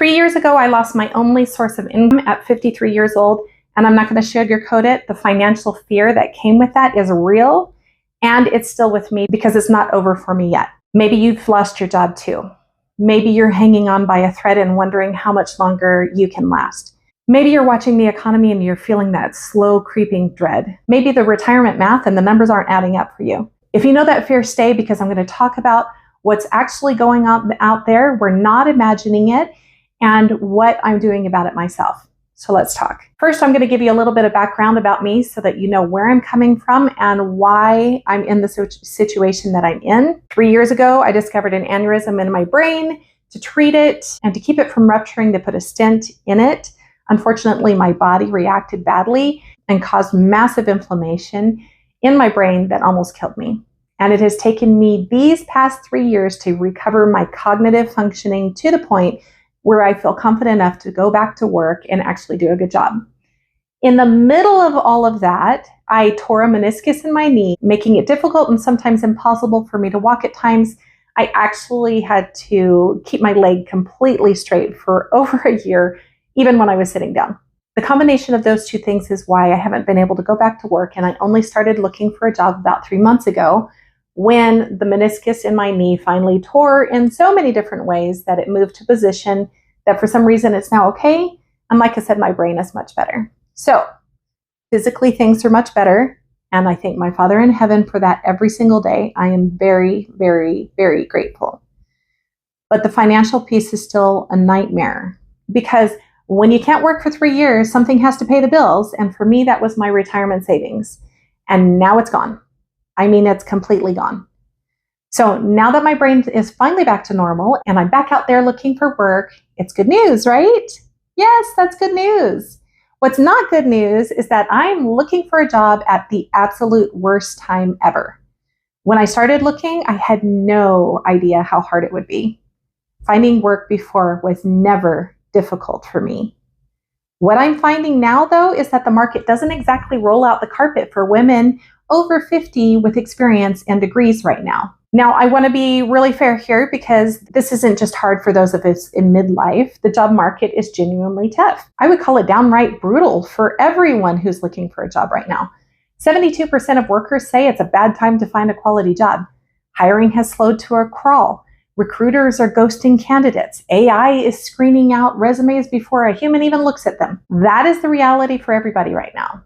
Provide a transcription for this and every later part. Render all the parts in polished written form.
3 years ago, I lost my only source of income at 53 years old, and I'm not going to sugarcoat it. The financial fear that came with that is real, and it's still with me because it's not over for me yet. Maybe you've lost your job too. Maybe you're hanging on by a thread and wondering how much longer you can last. Maybe you're watching the economy and you're feeling that slow creeping dread. Maybe the retirement math and the numbers aren't adding up for you. If you know that fear, stay, because I'm going to talk about what's actually going on out there. We're not imagining it, and what I'm doing about it myself. So let's talk. First, I'm going to give you a little bit of background about me so that you know where I'm coming from and why I'm in the situation that I'm in. 3 years ago, I discovered an aneurysm in my brain. To treat it and to keep it from rupturing, they put a stent in it. Unfortunately, my body reacted badly and caused massive inflammation in my brain that almost killed me. And it has taken me these past 3 years to recover my cognitive functioning to the point where I feel confident enough to go back to work and actually do a good job. In the middle of all of that, I tore a meniscus in my knee, making it difficult and sometimes impossible for me to walk at times. I actually had to keep my leg completely straight for over a year, even when I was sitting down. The combination of those two things is why I haven't been able to go back to work, and I only started looking for a job about 3 months ago when the meniscus in my knee finally tore in so many different ways that it moved to position that for some reason it's now okay. And like I said, my brain is much better. So physically things are much better. And I thank my Father in heaven for that every single day. I am very, very, very grateful. But the financial piece is still a nightmare, because when you can't work for 3 years, something has to pay the bills. And for me, that was my retirement savings. And now it's gone. I mean, it's completely gone. So now that my brain is finally back to normal and I'm back out there looking for work, it's good news, right? Yes, that's good news. What's not good news is that I'm looking for a job at the absolute worst time ever. When I started looking, I had no idea how hard it would be. Finding work before was never difficult for me. What I'm finding now, though, is that the market doesn't exactly roll out the carpet for women over 50 with experience and degrees right now. Now, I want to be really fair here, because this isn't just hard for those of us in midlife. The job market is genuinely tough. I would call it downright brutal for everyone who's looking for a job right now. 72% of workers say it's a bad time to find a quality job. Hiring has slowed to a crawl. Recruiters are ghosting candidates. AI is screening out resumes before a human even looks at them. That is the reality for everybody right now.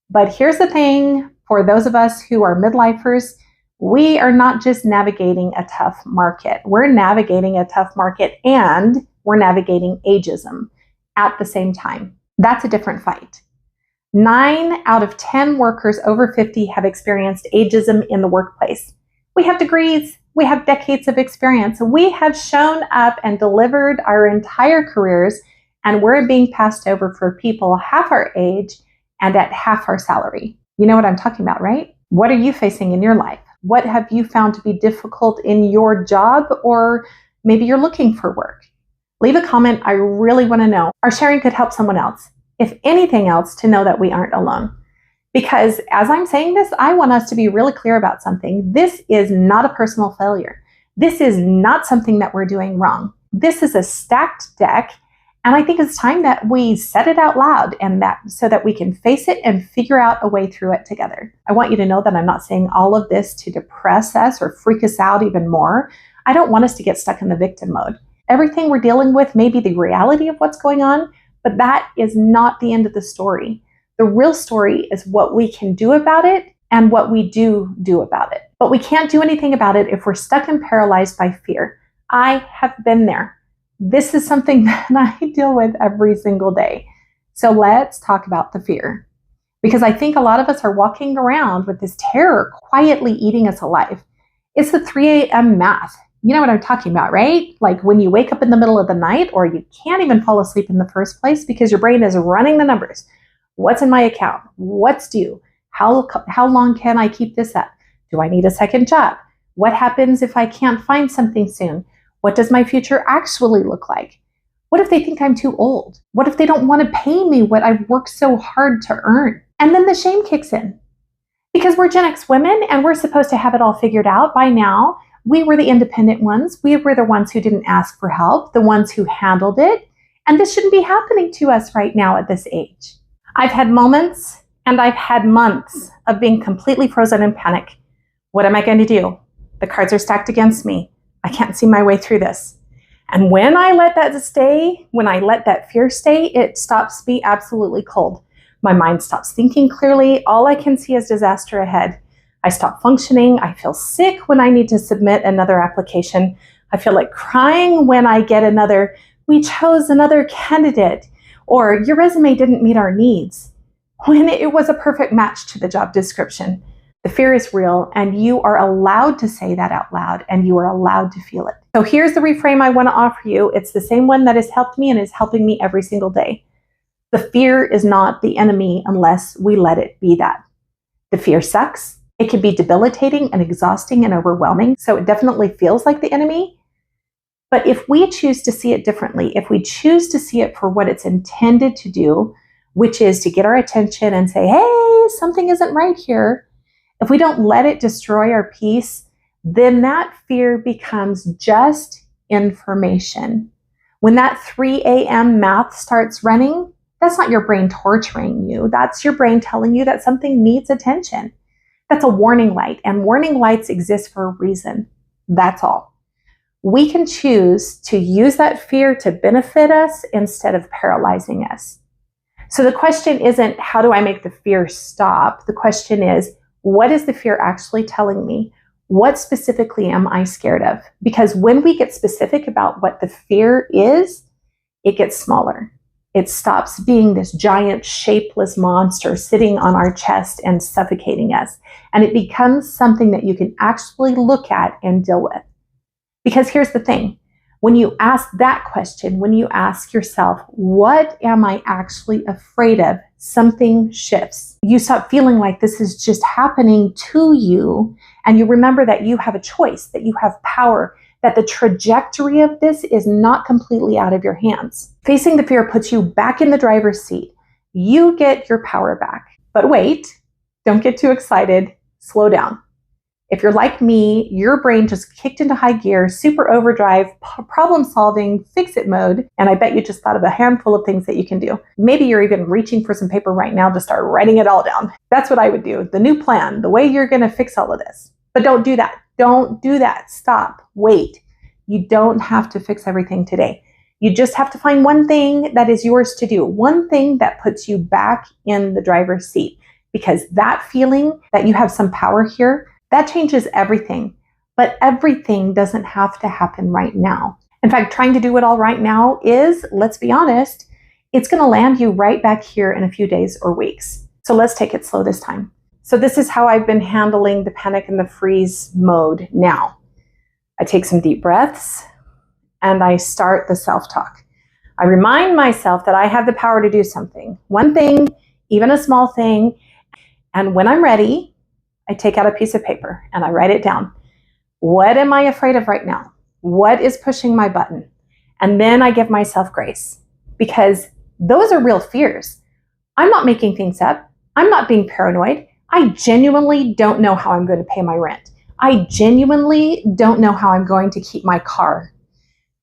But here's the thing, for those of us who are midlifers, we are not just navigating a tough market. We're navigating a tough market, and we're navigating ageism at the same time. That's a different fight. 9 out of 10 workers over 50 have experienced ageism in the workplace. We have degrees. We have decades of experience. We have shown up and delivered our entire careers, and we're being passed over for people half our age and at half our salary. You know what I'm talking about, right? What are you facing in your life? What have you found to be difficult in your job, or maybe you're looking for work? Leave a comment. I really want to know. Our sharing could help someone else, if anything else, to know that we aren't alone. Because as I'm saying this, I want us to be really clear about something. This is not a personal failure. This is not something that we're doing wrong. This is a stacked deck. And I think it's time that we said it out loud, and that so that we can face it and figure out a way through it together. I want you to know that I'm not saying all of this to depress us or freak us out even more. I don't want us to get stuck in the victim mode. Everything we're dealing with may be the reality of what's going on, but that is not the end of the story. The real story is what we can do about it and what we do about it. But we can't do anything about it if we're stuck and paralyzed by fear. I have been there. This is something that I deal with every single day. So let's talk about the fear. Because I think a lot of us are walking around with this terror quietly eating us alive. It's the 3 a.m. math. You know what I'm talking about, right? Like when you wake up in the middle of the night, or you can't even fall asleep in the first place because your brain is running the numbers. What's in my account? What's due? How long can I keep this up? Do I need a second job? What happens if I can't find something soon? What does my future actually look like? What if they think I'm too old? What if they don't want to pay me what I've worked so hard to earn? And then the shame kicks in. Because we're Gen X women and we're supposed to have it all figured out by now. We were the independent ones. We were the ones who didn't ask for help, the ones who handled it. And this shouldn't be happening to us right now at this age. I've had moments and I've had months of being completely frozen in panic. What am I going to do? The cards are stacked against me. I can't see my way through this. And when I let that stay, when I let that fear stay, it stops me absolutely cold. My mind stops thinking clearly. All I can see is disaster ahead. I stop functioning. I feel sick when I need to submit another application. I feel like crying when I get another, we chose another candidate, or your resume didn't meet our needs, when it was a perfect match to the job description. The fear is real, and you are allowed to say that out loud, and you are allowed to feel it. So here's the reframe I want to offer you. It's the same one that has helped me and is helping me every single day. The fear is not the enemy unless we let it be that. The fear sucks. It can be debilitating and exhausting and overwhelming, so it definitely feels like the enemy. But if we choose to see it differently, if we choose to see it for what it's intended to do, which is to get our attention and say, hey, something isn't right here, if we don't let it destroy our peace, then that fear becomes just information. When that 3 a.m. math starts running, that's not your brain torturing you. That's your brain telling you that something needs attention. That's a warning light, and warning lights exist for a reason. That's all. We can choose to use that fear to benefit us instead of paralyzing us. So the question isn't, how do I make the fear stop? The question is, what is the fear actually telling me? What specifically am I scared of? Because when we get specific about what the fear is, it gets smaller. It stops being this giant, shapeless monster sitting on our chest and suffocating us. And it becomes something that you can actually look at and deal with. Because here's the thing. When you ask that question, when you ask yourself, what am I actually afraid of? Something shifts. You stop feeling like this is just happening to you. And you remember that you have a choice, that you have power, that the trajectory of this is not completely out of your hands. Facing the fear puts you back in the driver's seat. You get your power back. But wait, don't get too excited. Slow down. If you're like me, your brain just kicked into high gear, super overdrive, problem solving, fix it mode, and I bet you just thought of a handful of things that you can do. Maybe you're even reaching for some paper right now to start writing it all down. That's what I would do. The new plan, the way you're going to fix all of this. But don't do that. Don't do that. Stop. Wait. You don't have to fix everything today. You just have to find one thing that is yours to do. One thing that puts you back in the driver's seat. Because that feeling that you have some power here, that changes everything. But everything doesn't have to happen right now. In fact, trying to do it all right now is, let's be honest, it's going to land you right back here in a few days or weeks. So let's take it slow this time. So this is how I've been handling the panic and the freeze mode now. I take some deep breaths and I start the self-talk. I remind myself that I have the power to do something. One thing, even a small thing. And when I'm ready, I take out a piece of paper and I write it down. What am I afraid of right now? What is pushing my button? And then I give myself grace, because those are real fears. I'm not making things up. I'm not being paranoid. I genuinely don't know how I'm going to pay my rent. I genuinely don't know how I'm going to keep my car.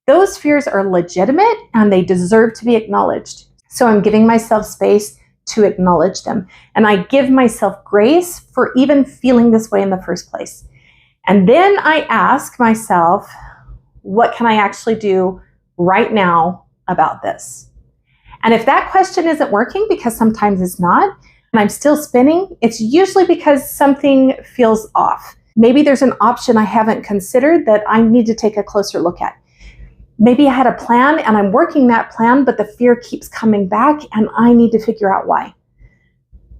Those fears are legitimate and they deserve to be acknowledged. So I'm giving myself space to acknowledge them. And I give myself grace for even feeling this way in the first place. And then I ask myself, what can I actually do right now about this? And if that question isn't working, because sometimes it's not, and I'm still spinning, it's usually because something feels off. Maybe there's an option I haven't considered that I need to take a closer look at. Maybe I had a plan and I'm working that plan, but the fear keeps coming back and I need to figure out why.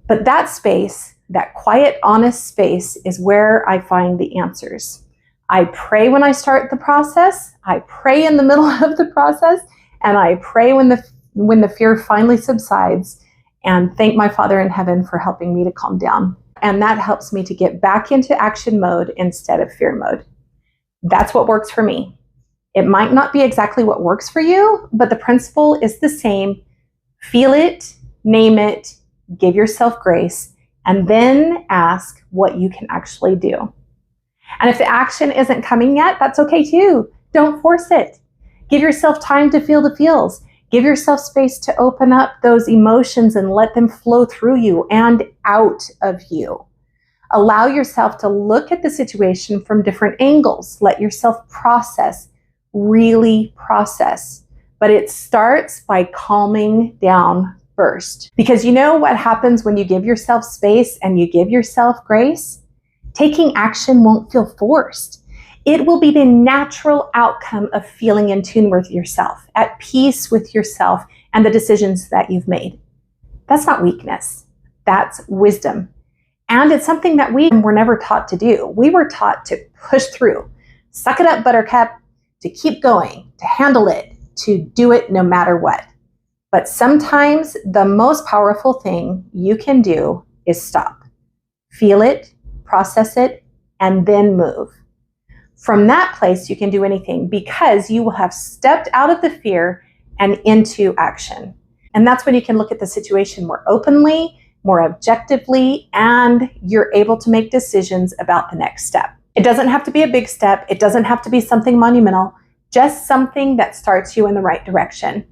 But that space, that quiet, honest space, is where I find the answers. I pray when I start the process, I pray in the middle of the process, and I pray when the fear finally subsides, and thank my Father in heaven for helping me to calm down. And that helps me to get back into action mode instead of fear mode. That's what works for me. It might not be exactly what works for you, but the principle is the same. Feel it, name it, give yourself grace, and then ask what you can actually do. And if the action isn't coming yet, that's okay too. Don't force it. Give yourself time to feel the feels. Give yourself space to open up those emotions and let them flow through you and out of you. Allow yourself to look at the situation from different angles. Let yourself process, really process. But it starts by calming down first. Because you know what happens when you give yourself space and you give yourself grace? Taking action won't feel forced. It will be the natural outcome of feeling in tune with yourself, at peace with yourself and the decisions that you've made. That's not weakness. That's wisdom. And it's something that we were never taught to do. We were taught to push through, suck it up, buttercup, to keep going, to handle it, to do it no matter what. But sometimes the most powerful thing you can do is stop. Feel it, process it, and then move. From that place, you can do anything because you will have stepped out of the fear and into action. And that's when you can look at the situation more openly, more objectively, and you're able to make decisions about the next step. It doesn't have to be a big step. It doesn't have to be something monumental, just something that starts you in the right direction.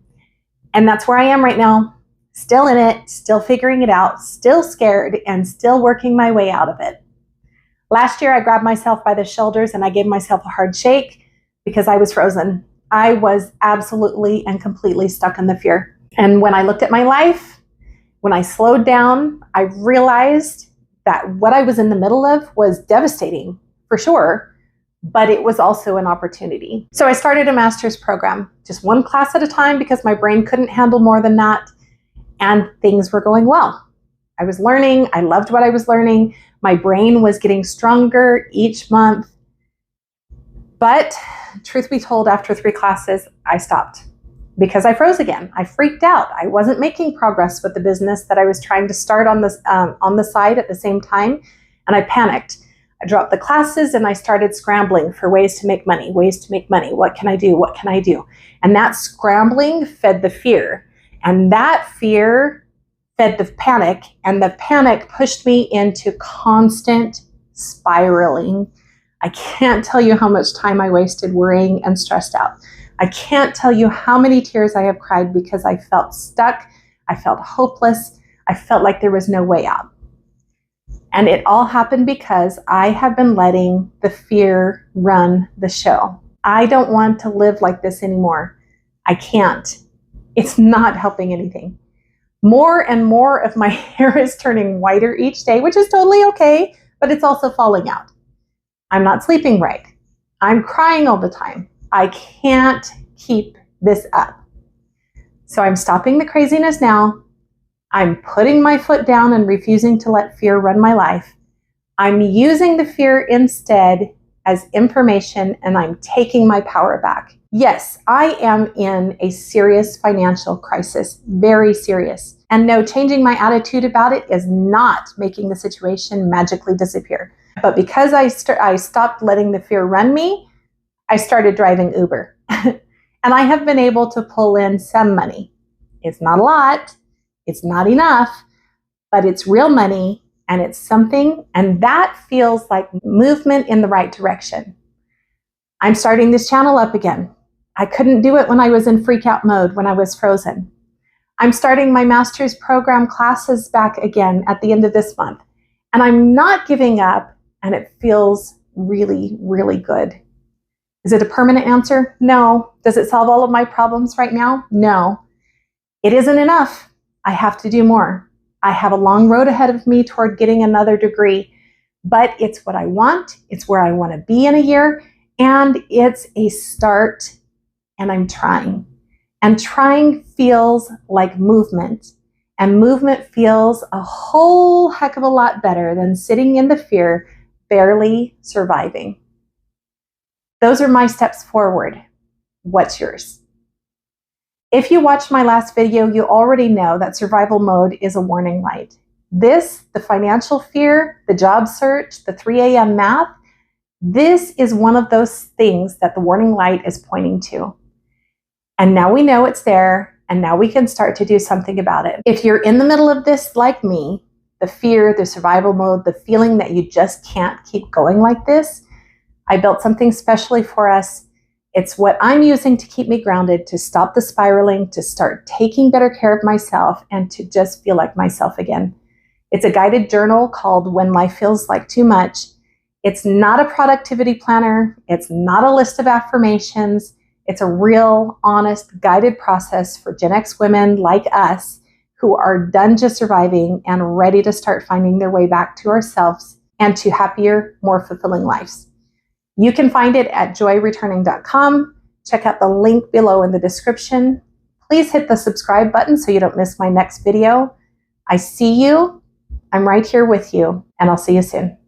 And that's where I am right now, still in it, still figuring it out, still scared, and still working my way out of it. Last year, I grabbed myself by the shoulders and I gave myself a hard shake because I was frozen. I was absolutely and completely stuck in the fear. And when I looked at my life, when I slowed down, I realized that what I was in the middle of was devastating, for sure, but it was also an opportunity. So I started a master's program, just one class at a time because my brain couldn't handle more than that, and things were going well. I was learning. I loved what I was learning. My brain was getting stronger each month. But truth be told, after 3 classes, I stopped because I froze again. I freaked out. I wasn't making progress with the business that I was trying to start on the side at the same time, and I panicked. I dropped the classes and I started scrambling for ways to make money, What can I do? What can I do? And that scrambling fed the fear, and that fear fed the panic, and the panic pushed me into constant spiraling. I can't tell you how much time I wasted worrying and stressed out. I can't tell you how many tears I have cried because I felt stuck. I felt hopeless. I felt like there was no way out. And it all happened because I have been letting the fear run the show. I don't want to live like this anymore. I can't. It's not helping anything. More and more of my hair is turning whiter each day, which is totally okay, but it's also falling out. I'm not sleeping right. I'm crying all the time. I can't keep this up. So I'm stopping the craziness now. I'm putting my foot down and refusing to let fear run my life. I'm using the fear instead as information, and I'm taking my power back. Yes, I am in a serious financial crisis, very serious. And no, changing my attitude about it is not making the situation magically disappear. But because I stopped letting the fear run me, I started driving Uber. And I have been able to pull in some money. It's not a lot. It's not enough, but it's real money and it's something, and that feels like movement in the right direction. I'm starting this channel up again. I couldn't do it when I was in freak out mode, when I was frozen. I'm starting my master's program classes back again at the end of this month, and I'm not giving up, and it feels really, really good. Is it a permanent answer? No. Does it solve all of my problems right now? No. It isn't enough. I have to do more. I have a long road ahead of me toward getting another degree, but it's what I want. It's where I want to be in a year, and it's a start, and I'm trying. And trying feels like movement, and movement feels a whole heck of a lot better than sitting in the fear, barely surviving. Those are my steps forward. What's yours? If you watched my last video, you already know that survival mode is a warning light. This, the financial fear, the job search, the 3 a.m. math, this is one of those things that the warning light is pointing to. And now we know it's there, and now we can start to do something about it. If you're in the middle of this like me, the fear, the survival mode, the feeling that you just can't keep going like this, I built something specially for us. It's what I'm using to keep me grounded, to stop the spiraling, to start taking better care of myself, and to just feel like myself again. It's a guided journal called When Life Feels Like Too Much. It's not a productivity planner. It's not a list of affirmations. It's a real, honest, guided process for Gen X women like us who are done just surviving and ready to start finding their way back to ourselves and to happier, more fulfilling lives. You can find it at joyreturning.com. Check out the link below in the description. Please hit the subscribe button so you don't miss my next video. I see you. I'm right here with you, and I'll see you soon.